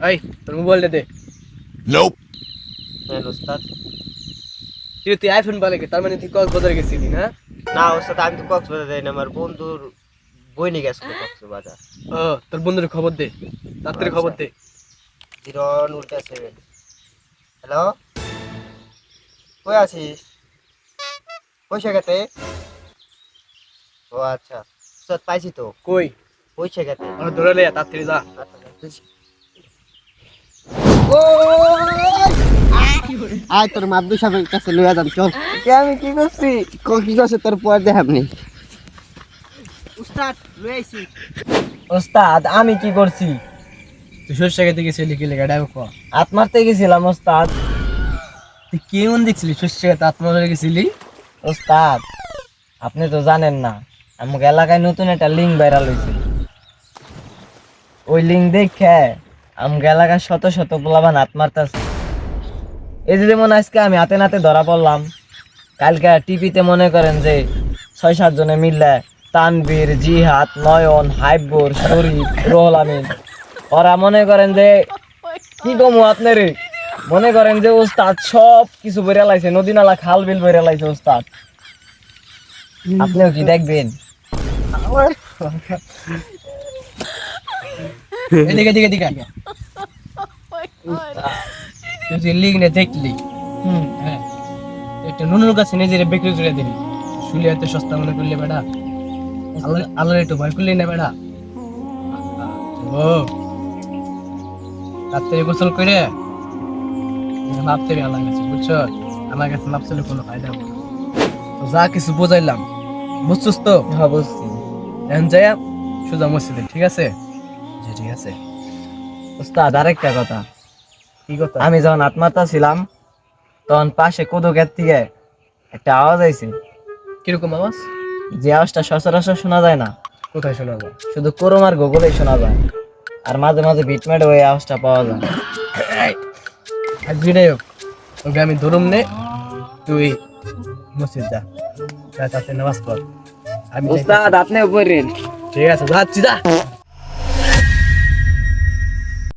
এই তোর মোবাইলটা দে। Nope. হ্যাঁ ওস্তাদ। তুই আইফোন বলে তার মানে তুই কক্সবাজার গেছিলি না? না ওস্তাদ, আমি তো কক্সবাজার যাই না, আমার বন্ধুর বই নিয়ে গেছিল কক্সবাজার। ও তোর বন্ধুর খবর দে, তাড়াতাড়ি খবর দে। 0 হ্যালো, কই আছিস? পয়সা খেতে? ও আচ্ছা ওস্তাদ, পাইছি তো। কই? পয়সা খেতে। আর ধরে লে, তাড়াতাড়ি যা। আয় তোর মাদু সাহেবের কাছে লইয়া যাম, চল। আমি কি করছি? কি করছে তোর পর দেখাবনি। উস্তাদ লই আইছি। ওস্তাদ আমি কি করছি? তুই সরষে খেতে গেছিলি কি লেগে ডাইভ কর। আত্মারতে গেছিলাম ওস্তাদ। তুই কেমন দেখছিলি সরষে খেতে আত্মা গেছিলি? ওস্তাদ আপনি তো জানেন না, আমাকে এলাকায় নতুন একটা লিঙ্ক ভাইরাল হয়েছে। ওই লিঙ্ক দেখে আমাকে এলাকার শত শত পোলাবান হাত মারতেছে। এই যে যেমন আজকে আমি হাতে নাতে ধরা পড়লাম, কালকে টিভিতে মনে করেন যে 6-7 জনে মিললে তানবীর, জিহাদ, নয়ন, হাইবুর, শরীফ, রোহুল আমিন, ওরা মনে করেন যে কি কমু আপনার, মনে করেন যে ওস্তাদ সব কিছু বেড়ে লাইছে, নদী নালা খাল বিল বেড়ে লাইছে ওস্তাদ। আপনিও কি দেখবেন? এদিকে এদিকে এদিকে। তুই যে লিঙ্ক নে দেখলি, হ্যাঁ, একটা নুনুর কাছে নিজের বিক্রি করে দিবি। শুলে এত সস্তা মনে করলে বেটা, আল্লাহ আল্লাহ একটু ভয় করলি না বেটা। ও রাত্রে গোসল করে মাপ থেকে আল্লাহ কাছে, বুঝছো? আমার কাছে মাপ চলে কোনো ফায়দা হবে না। তো যা কিছু বোঝাইলাম বুঝছস তো? হ্যাঁ বুঝছি। এখন যাই সোজা মসজিদে, ঠিক আছে? জি ঠিক আছে। ওস্তাদ আরেকটা কথা, কি কথা? আমি যখন আত্মাতা ছিলাম তখন পাশে কোদকের থেকে একটা আওয়াজ আইছে, কিরকম আওয়াজ? যে আওয়াজটা সচরাচর শোনা যায় না, কোথায় শোনা যায়? শুধু কোরম আর গুগলেই শোনা যায়, আর মাঝে মাঝে বিটমেটে ওই আওয়াজটা পাওয়া যায়। আর যেটাই হোক, ওকে আমি ধরুম নে, তুই মসজিদ যা, যা তাতে নামাজ পড়। আমি যাইতাছি। ওস্তাদ আপনিও পড়েন। ঠিক আছে, যাচ্ছি, যা।